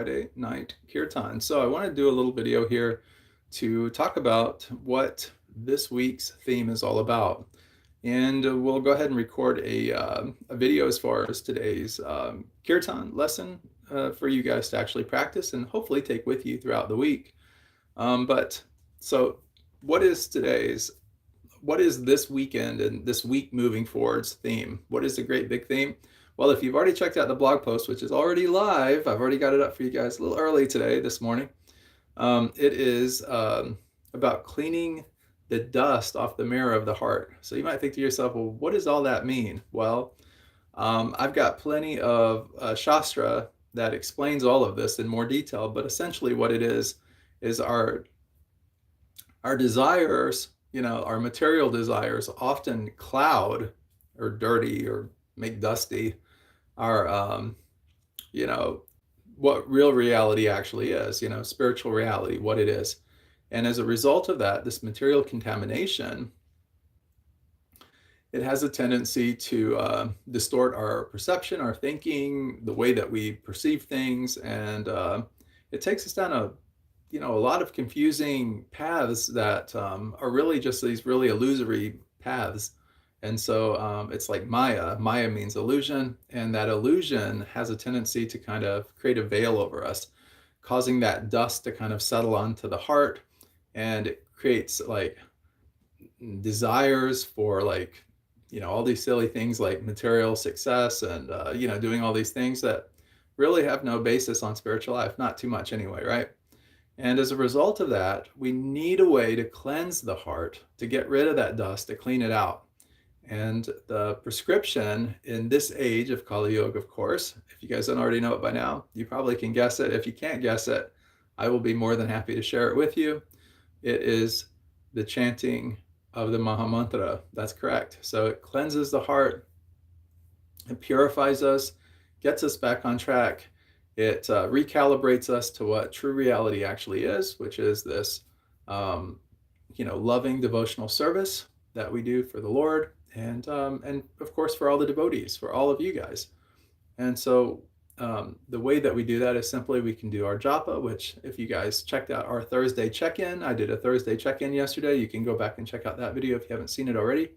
Friday Night Kīrtan. So I want to do a little video here to talk about what this week's theme is all about. And we'll go ahead and record a video as far as today's Kirtan lesson for you guys to actually practice and hopefully take with you throughout the week. So what is this weekend and this week moving forward's theme? What is the great big theme? Well, if you've already checked out the blog post, which is already live, I've already got it up for you guys a little early this morning. It is about cleaning the dust off the mirror of the heart. So you might think to yourself, well, what does all that mean? Well, I've got plenty of Shastra that explains all of this in more detail, but essentially what it is our desires, our material desires often cloud or dirty or make dusty our, what real reality actually is, spiritual reality, what it is. And as a result of that, this material contamination, it has a tendency to distort our perception, our thinking, the way that we perceive things. And it takes us down a lot of confusing paths that are really just these really illusory paths. And so it's like Maya. Maya means illusion, and that illusion has a tendency to kind of create a veil over us, causing that dust to kind of settle onto the heart, and it creates like desires for all these silly things like material success and doing all these things that really have no basis on spiritual life, not too much anyway, right? And as a result of that, we need a way to cleanse the heart, to get rid of that dust, to clean it out. And the prescription in this age of Kali Yuga, of course, if you guys don't already know it by now, you probably can guess it. If you can't guess it, I will be more than happy to share it with you. It is the chanting of the Mahā Mantra. That's correct. So it cleanses the heart, it purifies us, gets us back on track. It recalibrates us to what true reality actually is, which is this, loving devotional service that we do for the Lord, and of course for all the devotees, for all of you guys. And so the way that we do that is simply we can do our japa, which if you guys checked out our Thursday check-in, I did a Thursday check-in yesterday. You can go back and check out that video if you haven't seen it already.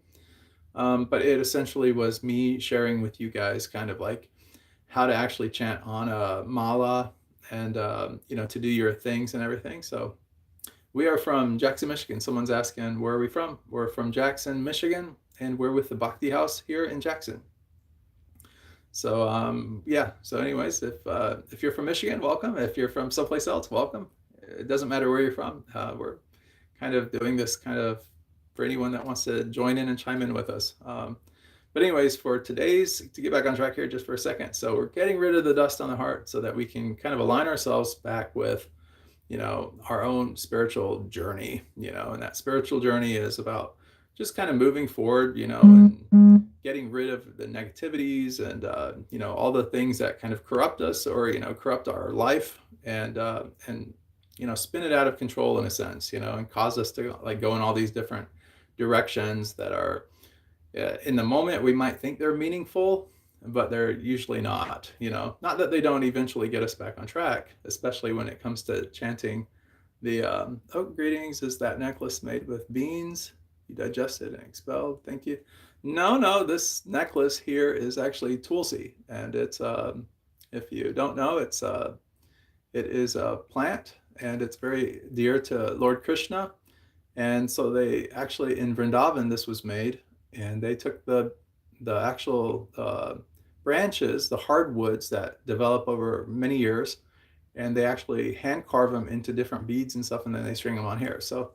But it essentially was me sharing with you guys kind of like how to actually chant on a mala and, to do your things and everything. So we are from Jackson, Michigan. Someone's asking, where are we from? We're from Jackson, Michigan, and we're with the Bhakti House here in Jackson. So so anyways, if you're from Michigan, welcome. If you're from someplace else, welcome. It doesn't matter where you're from. We're kind of doing this kind of for anyone that wants to join in and chime in with us. But anyways, for today's, to get back on track here just for a second. So we're getting rid of the dust on the heart so that we can kind of align ourselves back with, our own spiritual journey, and that spiritual journey is about just kind of moving forward, and getting rid of the negativities and, all the things that kind of corrupt us or, corrupt our life and spin it out of control in a sense, and cause us to like go in all these different directions that are, in the moment we might think they're meaningful, but they're usually not, not that they don't eventually get us back on track, especially when it comes to chanting the, greetings, is that necklace made with beans? You digested and expelled, thank you. No, this necklace here is actually tulsi, and it's, if you don't know, it is a plant, and it's very dear to Lord Kṛṣṇa. And so they actually, in Vrindavan, this was made, and they took the actual branches, the hardwoods that develop over many years, and they actually hand carve them into different beads and stuff, and then they string them on here. So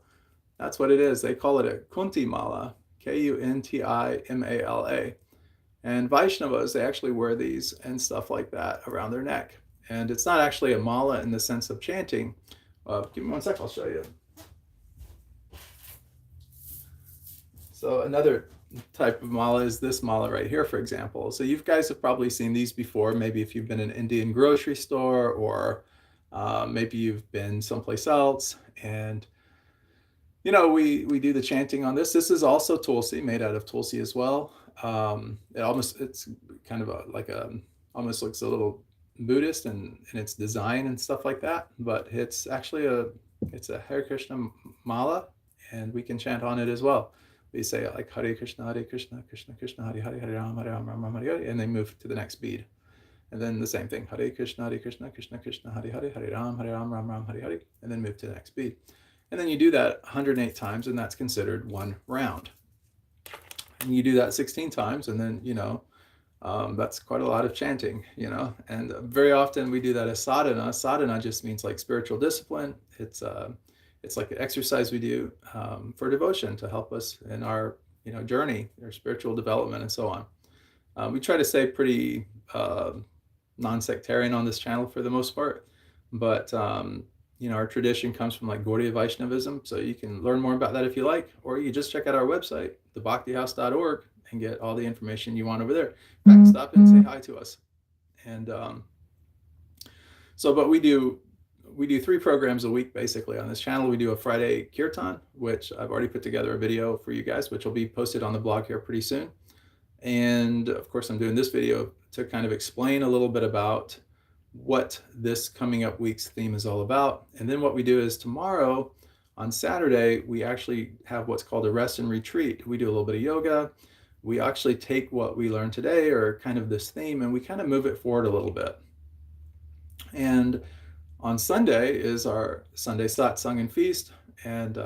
that's what it is. They call it a kunti mala, Kuntimala. And Vaishnavas, they actually wear these and stuff like that around their neck. And it's not actually a mala in the sense of chanting. Give me one sec, I'll show you. So another type of mala is this mala right here, for example. So you guys have probably seen these before, maybe if you've been in an Indian grocery store, or maybe you've been someplace else, and we do the chanting on this. This is also tulsi, made out of tulsi as well. It's kind of almost looks a little Buddhist in its design and stuff like that, but it's actually it's a Hare Krishna mala, and we can chant on it as well. We say like Hare Krishna, Krishna Krishna, Hare Hare, Hare Ram, Hare Ram, Ram Ram, Hare Hare, and then move to the next bead. And then the same thing, Hare Krishna, Krishna Krishna, Hare Hare, Hare Ram, Ram Ram, Hare Hare, and then move to the next bead. And then you do that 108 times, and that's considered one round. And you do that 16 times, and then, that's quite a lot of chanting, and very often we do that as sadhana. Sadhana just means like spiritual discipline. It's like an exercise we do for devotion to help us in our, journey, our spiritual development and so on. We try to stay pretty non-sectarian on this channel for the most part, but our tradition comes from like Gaudiya Vaishnavism, so you can learn more about that if you like, or you just check out our website, thebhaktihouse.org, and get all the information you want over there. In fact, stop and say hi to us. And but we do 3 programs a week basically on this channel. We do a Friday Kīrtan, which I've already put together a video for you guys, which will be posted on the blog here pretty soon. And of course, I'm doing this video to kind of explain a little bit about what this coming up week's theme is all about. And then what we do is tomorrow on Saturday, we actually have what's called a rest and retreat. We do a little bit of yoga. We actually take what we learned today, or kind of this theme, and we kind of move it forward a little bit. And on Sunday is our Sunday satsang and feast. And,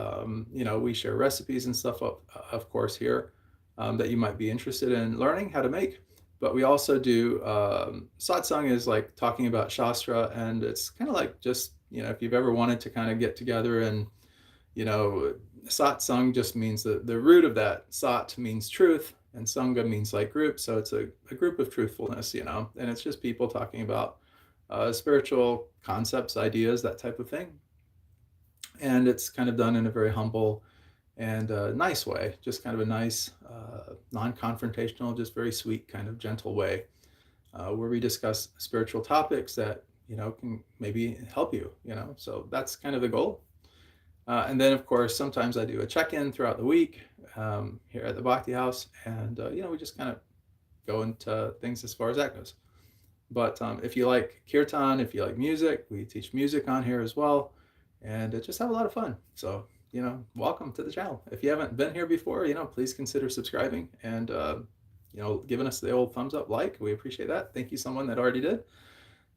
we share recipes and stuff, of course, here that you might be interested in learning how to make. But we also do satsang is like talking about Shastra, and it's kind of like just, if you've ever wanted to kind of get together and, satsang just means the root of that. Sat means truth, and sangha means like group. So it's a group of truthfulness, and it's just people talking about spiritual concepts, ideas, that type of thing. And it's kind of done in a very humble and nice way, just kind of a nice, non-confrontational, just very sweet, kind of gentle way, where we discuss spiritual topics that, can maybe help you, so that's kind of the goal. And then, of course, sometimes I do a check-in throughout the week here at the Bhakti House, and, we just kind of go into things as far as that goes. But if you like Kirtan, if you like music, we teach music on here as well, and just have a lot of fun. So, welcome to the channel. If you haven't been here before, please consider subscribing and, giving us the old thumbs up, like. We appreciate that. Thank you, someone that already did.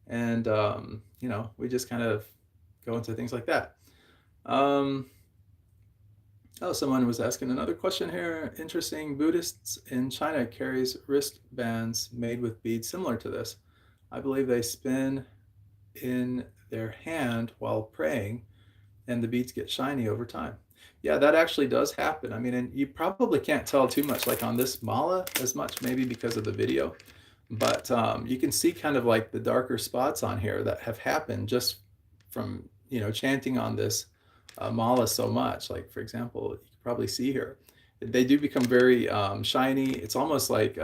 And, we just kind of go into things like that. Someone was asking another question here. Interesting. Buddhists in China carries wristbands made with beads similar to this. I believe they spin in their hand while praying, and the beads get shiny over time. Yeah, that actually does happen. I mean, and you probably can't tell too much like on this mala as much, maybe because of the video, but you can see kind of like the darker spots on here that have happened just from, chanting on this mala so much. Like, for example, you can probably see here, they do become very shiny. It's almost like,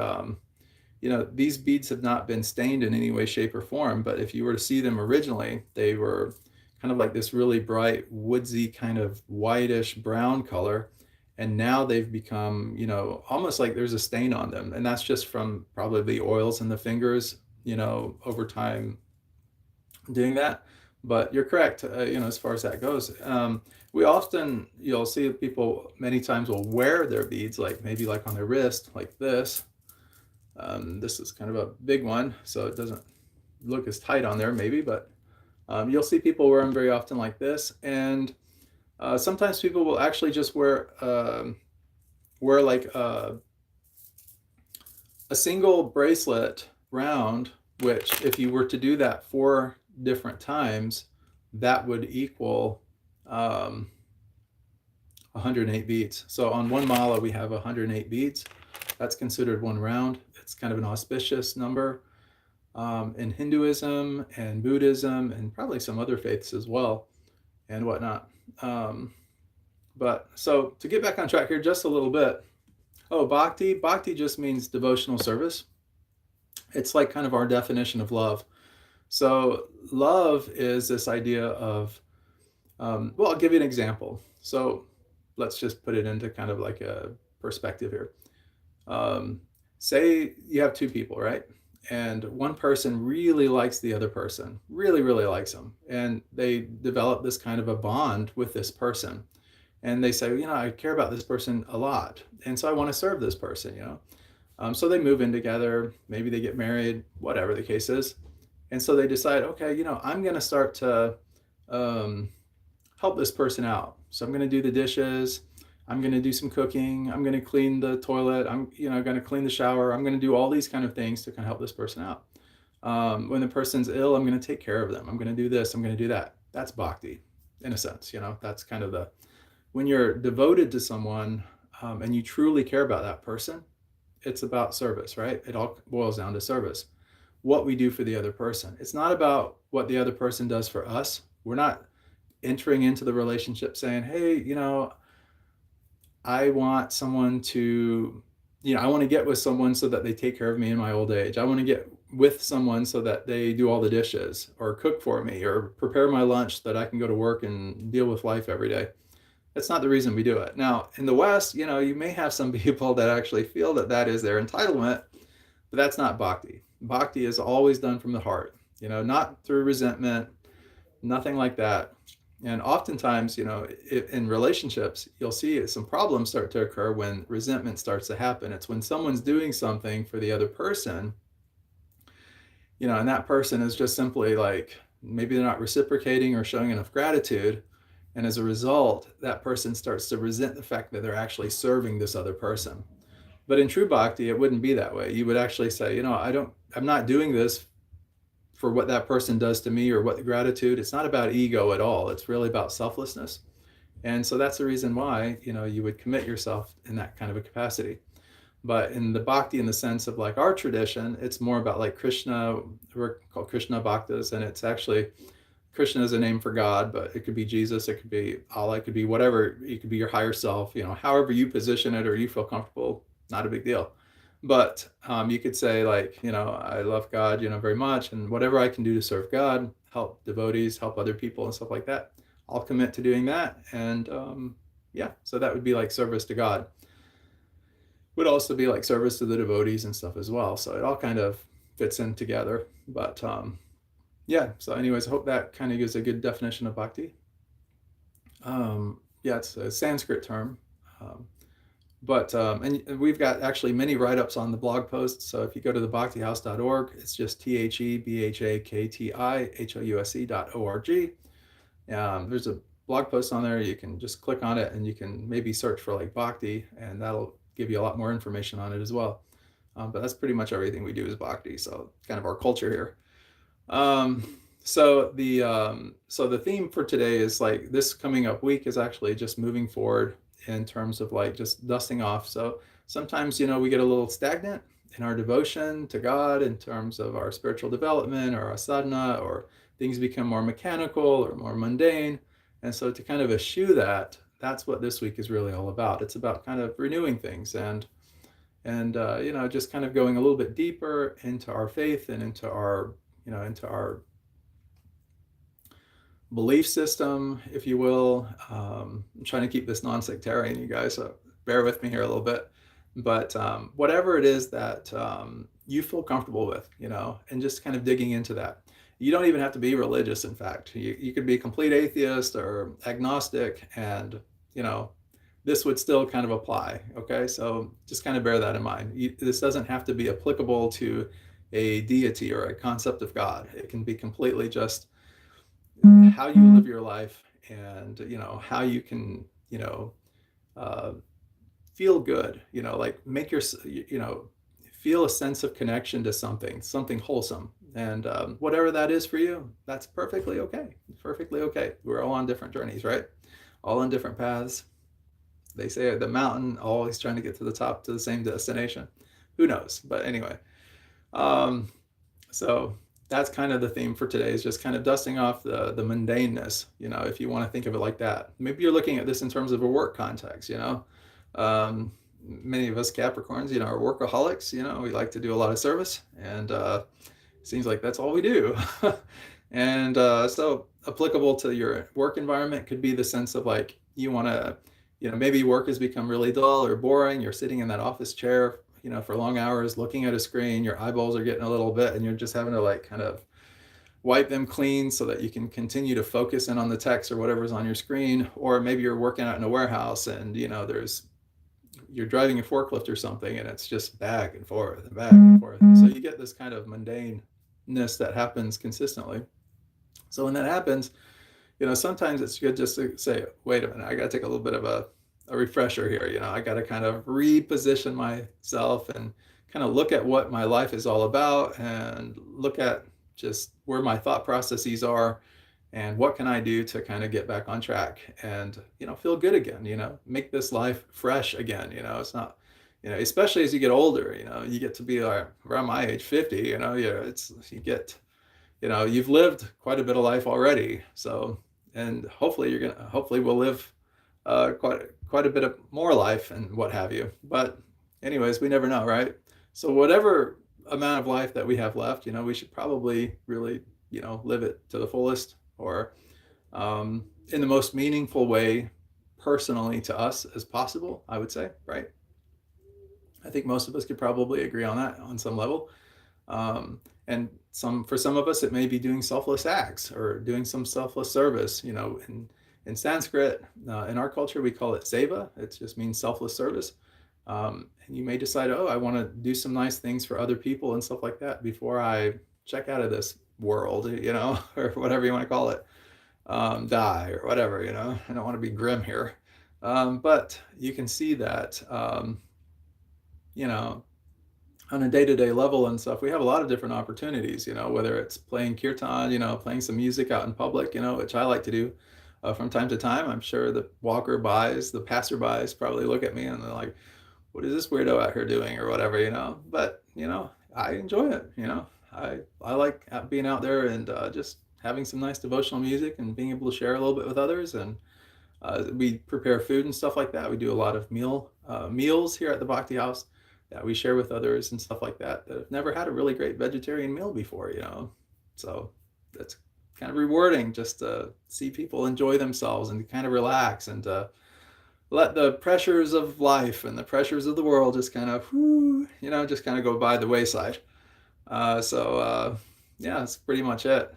these beads have not been stained in any way, shape, or form, but if you were to see them originally, they were kind of like this really bright, woodsy, kind of whitish brown color. And now they've become, almost like there's a stain on them. And that's just from probably the oils in the fingers, over time doing that. But you're correct, as far as that goes. We often, you'll see people many times will wear their beads, like maybe like on their wrist, like this. This is kind of a big one, so it doesn't look as tight on there maybe, but you'll see people wear them very often like this. And sometimes people will actually just wear like a single bracelet round, which if you were to do that 4 different times, that would equal 108 beads. So on one mala, we have 108 beads. That's considered 1 round. It's kind of an auspicious number in Hinduism and Buddhism and probably some other faiths as well and whatnot. But so to get back on track here just a little bit. Oh, Bhakti. Bhakti just means devotional service. It's like kind of our definition of love. So love is this idea of, well, I'll give you an example. So let's just put it into kind of like a perspective here. Say you have 2 people, right? and one person really likes the other person, really, really likes them. And they develop this kind of a bond with this person. And they say, I care about this person a lot. And so I want to serve this person. So they move in together, maybe they get married, whatever the case is. And so they decide, okay, I'm going to start to help this person out. So I'm going to do the dishes. I'm going to do some cooking. I'm going to clean the toilet. I'm, going to clean the shower. I'm going to do all these kind of things to kind of help this person out. When the person's ill, I'm going to take care of them. I'm going to do this. I'm going to do that. That's bhakti, in a sense. That's kind of when you're devoted to someone and you truly care about that person, it's about service, right? It all boils down to service. What we do for the other person. It's not about what the other person does for us. We're not entering into the relationship saying, hey, I want someone to, I want to get with someone so that they take care of me in my old age. I want to get with someone so that they do all the dishes or cook for me or prepare my lunch so that I can go to work and deal with life every day. That's not the reason we do it. Now, in the West, you may have some people that actually feel that that is their entitlement, but that's not bhakti. Bhakti is always done from the heart, not through resentment, nothing like that. And oftentimes, in relationships, you'll see some problems start to occur when resentment starts to happen. It's when someone's doing something for the other person, and that person is just simply like, maybe they're not reciprocating or showing enough gratitude. And as a result, that person starts to resent the fact that they're actually serving this other person. But in true bhakti, it wouldn't be that way. You would actually say, I'm not doing this for what that person does to me or what the gratitude. It's not about ego at all. It's really about selflessness. And so that's the reason why, you would commit yourself in that kind of a capacity. But in the bhakti, in the sense of like our tradition, it's more about like Krishna. We're called Krishna Bhaktas, and it's actually, Krishna is a name for God, but it could be Jesus, it could be Allah, it could be whatever, it could be your higher self, however you position it or you feel comfortable, not a big deal. But you could say like, I love God, very much, and whatever I can do to serve God, help devotees, help other people and stuff like that, I'll commit to doing that. And so that would be like service to God. Would also be like service to the devotees and stuff as well. So it all kind of fits in together. But so anyways, I hope that kind of gives a good definition of bhakti. It's a Sanskrit term. And we've got actually many write-ups on the blog post. So if you go to thebhaktihouse.org, it's just thebhaktihouse.org. There's a blog post on there. You can just click on it and you can maybe search for like bhakti, and that'll give you a lot more information on it as well. But that's pretty much everything we do is bhakti. So kind of our culture here. So the theme for today is like this coming up week is actually just moving forward in terms of like just dusting off. So sometimes, we get a little stagnant in our devotion to God in terms of our spiritual development or our sadhana, or things become more mechanical or more mundane. And so to kind of eschew that, that's what this week is really all about. It's about kind of renewing things and just kind of going a little bit deeper into our faith and into our belief system, if you will. I'm trying to keep this non-sectarian, you guys, so bear with me here a little bit. But whatever it is that you feel comfortable with, and just kind of digging into that. You don't even have to be religious, in fact. You could be a complete atheist or agnostic, and, this would still kind of apply, okay? So just kind of bear that in mind. This doesn't have to be applicable to a deity or a concept of God. It can be completely just how you live your life and, how you can, feel good, like make your, feel a sense of connection to something wholesome. And whatever that is for you, that's perfectly okay. Perfectly okay. We're all on different journeys, right? All on different paths. They say the mountain always trying to get to the top to the same destination. Who knows? But anyway, so that's kind of the theme for today, is just kind of dusting off the mundaneness, if you want to think of it like that. Maybe you're looking at this in terms of a work context, many of us Capricorns, are workaholics, we like to do a lot of service, and it seems like that's all we do. And so applicable to your work environment could be the sense of like, you want to, maybe work has become really dull or boring. You're sitting in that office chair, for long hours looking at a screen, your eyeballs are getting a little bit, and you're just having to like kind of wipe them clean so that you can continue to focus in on the text or whatever's on your screen. Or maybe you're working out in a warehouse and you're driving a forklift or something, and it's just back and forth and back and forth. So you get this kind of mundaneness that happens consistently. So when that happens, sometimes it's good just to say, wait a minute, I got to take a little bit of a refresher here. I got to kind of reposition myself and kind of look at what my life is all about, and look at just where my thought processes are, and what can I do to kind of get back on track and, feel good again, make this life fresh again. It's not, especially as you get older, you get to be around my age, 50, you've lived quite a bit of life already. So, and hopefully we'll live quite a bit of more life and what have you. But anyways, we never know, right? So whatever amount of life that we have left, we should probably really, live it to the fullest, or in the most meaningful way personally to us as possible, I would say, right? I think most of us could probably agree on that on some level. And for some of us, it may be doing selfless acts or doing some selfless service. In Sanskrit, in our culture, we call it seva. It just means selfless service. And you may decide, I want to do some nice things for other people and stuff like that before I check out of this world, or whatever you want to call it, die or whatever, I don't want to be grim here. But you can see that, on a day-to-day level and stuff, we have a lot of different opportunities, whether it's playing kirtan, playing some music out in public, which I like to do from time to time. I'm sure the the passerbys probably look at me and they're like, what is this weirdo out here doing or whatever, but, I enjoy it, I like being out there and just having some nice devotional music and being able to share a little bit with others. And we prepare food and stuff like that. We do a lot of meals here at the Bhakti House that we share with others and stuff like that have never had a really great vegetarian meal before, So that's kind of rewarding just to see people enjoy themselves and kind of relax and let the pressures of life and the pressures of the world just kind of, just kind of go by the wayside. So that's pretty much it.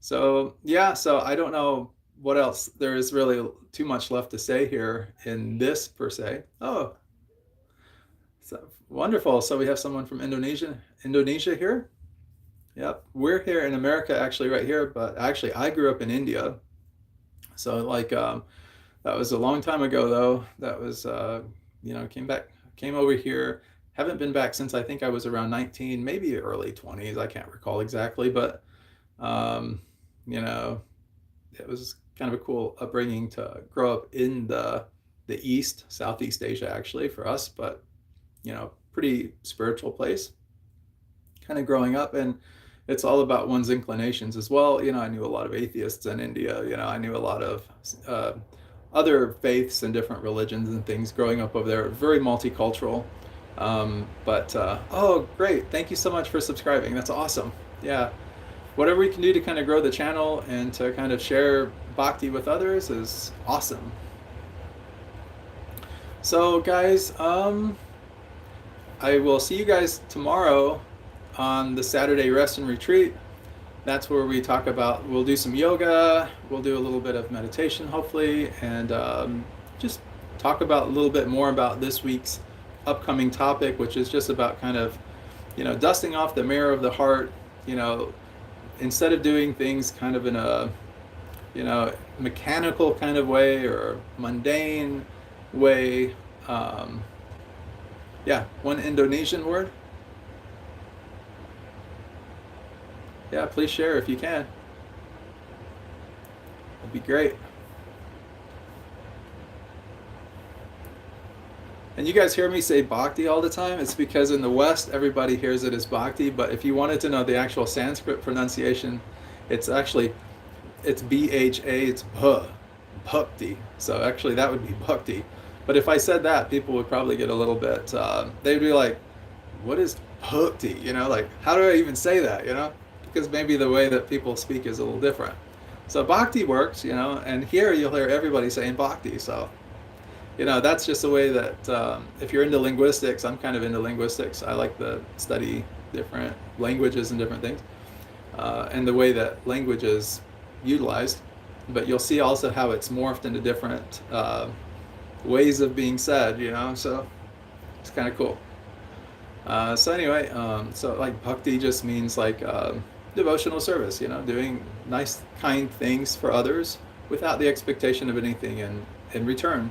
So I don't know what else there is really too much left to say here in this per se. Oh, so wonderful. So we have someone from Indonesia here. Yep. We're here in America, actually right here, but actually I grew up in India. So that was a long time ago though. That was, came over here. Haven't been back since I think I was around 19, maybe early 20s. I can't recall exactly, but, it was kind of a cool upbringing to grow up in the Southeast Asia, actually, for us, but, pretty spiritual place kind of growing up. And it's all about one's inclinations as well. I knew a lot of atheists in India, I knew a lot of other faiths and different religions and things growing up over there. Very multicultural. Oh, great. Thank you so much for subscribing. That's awesome. Yeah. Whatever we can do to kind of grow the channel and to kind of share Bhakti with others is awesome. So guys, I will see you guys tomorrow on the Saturday Rest and Retreat. That's where we talk about, we'll do some yoga, we'll do a little bit of meditation hopefully, and just talk about a little bit more about this week's upcoming topic, which is just about kind of, dusting off the mirror of the heart, instead of doing things kind of in a, mechanical kind of way or mundane way. One Indonesian word. Yeah, please share if you can. That'd be great. And you guys hear me say Bhakti all the time. It's because in the West, everybody hears it as Bhakti. But if you wanted to know the actual Sanskrit pronunciation, it's B-H-A, it's Bhakti. So actually that would be Bhakti. But if I said that, people would probably get a little bit, they'd be like, what is Bhakti? How do I even say that, Because maybe the way that people speak is a little different. So Bhakti works, and here you'll hear everybody saying Bhakti. So that's just the way that if you're into linguistics, I'm kind of into linguistics. I like to study different languages and different things, and the way that language is utilized. But you'll see also how it's morphed into different ways of being said, so it's kind of cool. So anyway, so like bhakti just means like devotional service, doing nice, kind things for others without the expectation of anything in return.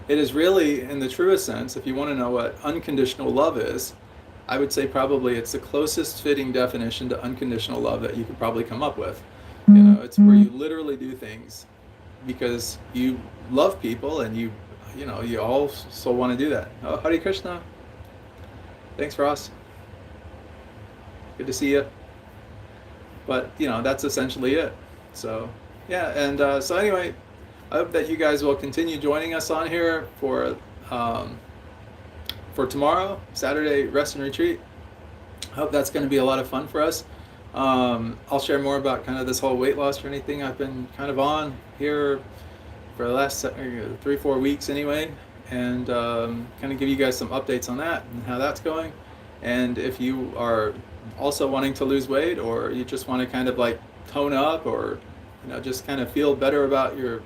It is really, in the truest sense, if you want to know what unconditional love is, I would say probably it's the closest fitting definition to unconditional love that you could probably come up with. It's where you literally do things because you love people and you also want to do that. Oh, Hare Kṛṣṇa. Thanks, Ross. Good to see you. But, that's essentially it. So, yeah, and so anyway, I hope that you guys will continue joining us on here for tomorrow, Saturday Rest and Retreat. I hope that's going to be a lot of fun for us. I'll share more about kind of this whole weight loss journey thing I've been kind of on here for the last 3-4 weeks anyway, and kind of give you guys some updates on that and how that's going. And if you are also wanting to lose weight, or you just want to kind of like tone up, or just kind of feel better about your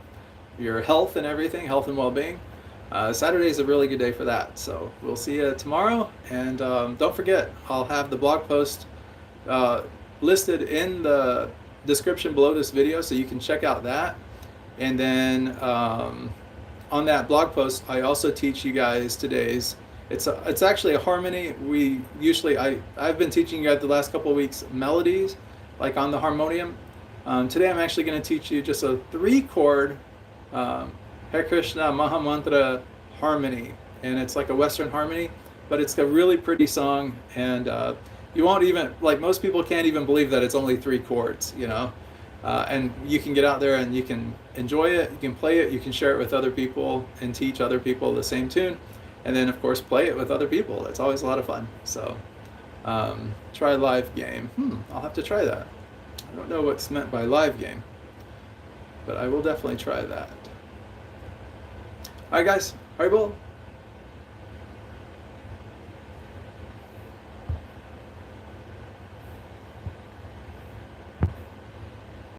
health and everything, health and well-being, Saturday is a really good day for that. So we'll see you tomorrow, and don't forget, I'll have the blog post listed in the description below this video, so you can check out that. And then on that blog post, I also teach you guys today's. It's actually a harmony. I've been teaching you guys the last couple of weeks melodies, like on the harmonium. Today I'm actually going to teach you just a 3-chord Hare Krishna Mahā Mantra harmony, and it's like a Western harmony, but it's a really pretty song, and you won't even, like, most people can't even believe that it's only 3 chords, and you can get out there and you can enjoy it, you can play it, you can share it with other people and teach other people the same tune, and then of course play it with other people. It's always a lot of fun. So try live game. I'll have to try that. I don't know what's meant by live game, but I will definitely try that. Alright guys, Hare Bol.